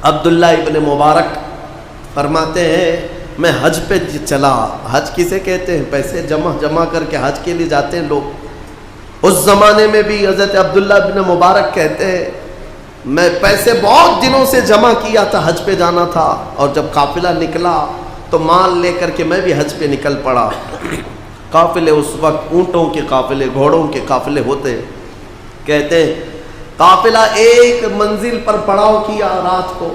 عبداللہ ابن مبارک فرماتے ہیں میں حج پہ چلا. حج کسے کہتے ہیں؟ پیسے جمع کر کے حج کے لیے جاتے ہیں لوگ. اس زمانے میں بھی حضرت عبداللہ ابن مبارک کہتے ہیں میں پیسے بہت دنوں سے جمع کیا تھا, حج پہ جانا تھا, اور جب قافلہ نکلا تو مال لے کر کے میں بھی حج پہ نکل پڑا. قافلے اس وقت اونٹوں کے قافلے, گھوڑوں کے قافلے ہوتے. کہتے ہیں قافلہ ایک منزل پر پڑاؤ کیا رات کو,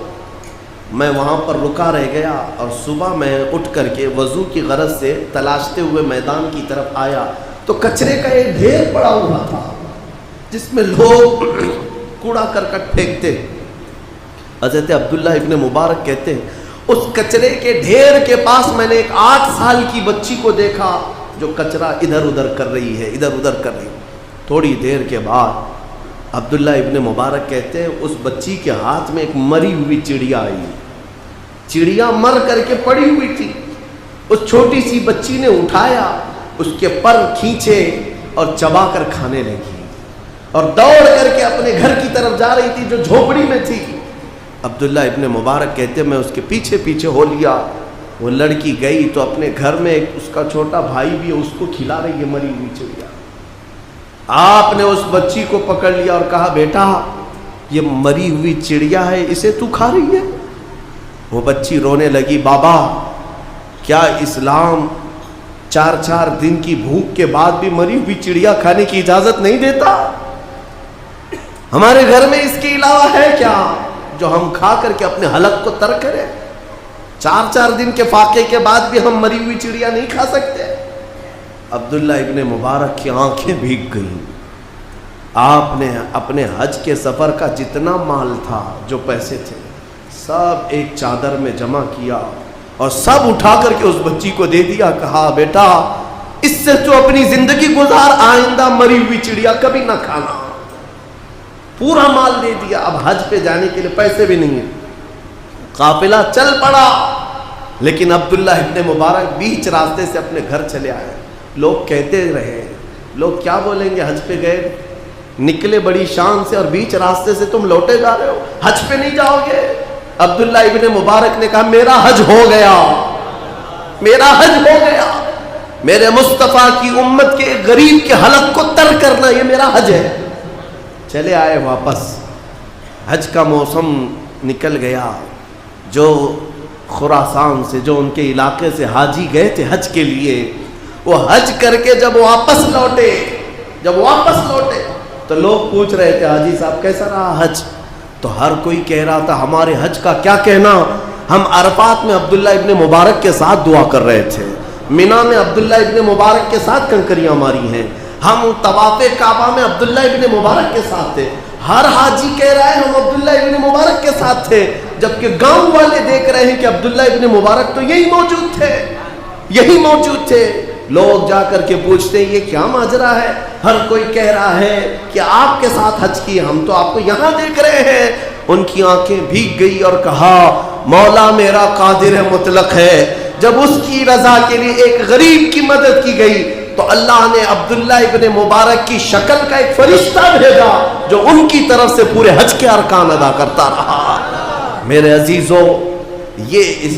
میں وہاں پر رکا رہ گیا, اور صبح میں اٹھ کر کے وضو کی غرض سے تلاشتے ہوئے میدان کی طرف آیا تو کچرے کا ایک ڈھیر پڑا ہوا تھا جس میں لوگ کوڑا کرکٹ پھینکتے. حضرت عبداللہ ابن مبارک کہتے ہیں اس کچرے کے ڈھیر کے پاس میں نے ایک 8 سال کی بچی کو دیکھا جو کچرا ادھر ادھر کر رہی ہے, ادھر ادھر کر رہی ہے. تھوڑی دیر کے بعد عبداللہ ابن مبارک کہتے ہیں اس بچی کے ہاتھ میں ایک مری ہوئی چڑیا آئی. چڑیا مر کر کے پڑی ہوئی تھی. اس چھوٹی سی بچی نے اٹھایا, اس کے پر کھینچے اور چبا کر کھانے لگی, اور دوڑ کر کے اپنے گھر کی طرف جا رہی تھی جو جھوپڑی میں تھی. عبداللہ ابن مبارک کہتے میں اس کے پیچھے پیچھے ہو لیا. وہ لڑکی گئی تو اپنے گھر میں ایک اس کا چھوٹا بھائی بھی ہے, اس کو کھلا رہی ہے مری ہوئی چڑیا. آپ نے اس بچی کو پکڑ لیا اور کہا بیٹا یہ مری ہوئی چڑیا ہے, اسے تو کھا رہی ہے؟ وہ بچی رونے لگی, بابا کیا اسلام 4 دن کی بھوک کے بعد بھی مری ہوئی چڑیا کھانے کی اجازت نہیں دیتا؟ ہمارے گھر میں اس کے علاوہ ہے کیا جو ہم کھا کر کے اپنے حلق کو تر کریں؟ 4 دن کے فاقے کے بعد بھی ہم مری ہوئی چڑیا نہیں کھا سکتے. عبداللہ ابن مبارک کی آنکھیں بھیگ گئیں. آپ نے اپنے حج کے سفر کا جتنا مال تھا, جو پیسے تھے, سب ایک چادر میں جمع کیا اور سب اٹھا کر کے اس بچی کو دے دیا. کہا بیٹا اس سے تو اپنی زندگی گزار, آئندہ مری ہوئی چڑیا کبھی نہ کھانا. پورا مال دے دیا. اب حج پہ جانے کے لیے پیسے بھی نہیں ہیں. قافلہ چل پڑا, لیکن عبداللہ ابن مبارک بیچ راستے سے اپنے گھر چلے آئے. لوگ کہتے رہے, لوگ کیا بولیں گے, حج پہ گئے, نکلے بڑی شان سے اور بیچ راستے سے تم لوٹے جا رہے ہو, حج پہ نہیں جاؤ گے؟ عبداللہ ابن مبارک نے کہا میرا حج ہو گیا, میرا حج ہو گیا. میرے مصطفیٰ کی امت کے غریب کے حلق کو تر کرنا یہ میرا حج ہے. چلے آئے واپس. حج کا موسم نکل گیا. جو خراسان سے, جو ان کے علاقے سے حاجی گئے تھے حج کے لیے, وہ حج کر کے جب واپس لوٹے تو لوگ پوچھ رہے تھے حاجی صاحب کیسا رہا حج؟ تو ہر کوئی کہہ رہا تھا ہمارے حج کا کیا کہنا, ہم عرفات میں عبداللہ ابن مبارک کے ساتھ دعا کر رہے تھے, مینا میں عبداللہ ابن مبارک کے ساتھ کنکریاں ماری ہیں, ہم طواف کعبہ میں عبداللہ ابن مبارک کے ساتھ تھے. ہر حاجی کہہ رہا ہے ہم عبداللہ ابن مبارک کے ساتھ تھے, جبکہ گاؤں والے دیکھ رہے ہیں کہ عبداللہ ابن مبارک تو یہی موجود تھے. لوگ جا کر کے پوچھتے ہیں یہ کیا ماجرا ہے؟ ہر کوئی کہہ رہا ہے کہ آپ کے ساتھ حج کیے, ہم تو آپ کو یہاں دیکھ رہے ہیں. ان کی آنکھیں بھیگ گئی اور کہا مولا میرا قادر مطلق ہے, جب اس کی رضا کے لیے ایک غریب کی مدد کی گئی تو اللہ نے عبداللہ ابن مبارک کی شکل کا ایک فرشتہ بھیجا جو ان کی طرف سے پورے حج کے ارکان ادا کرتا رہا. میرے عزیزوں, یہ اسلام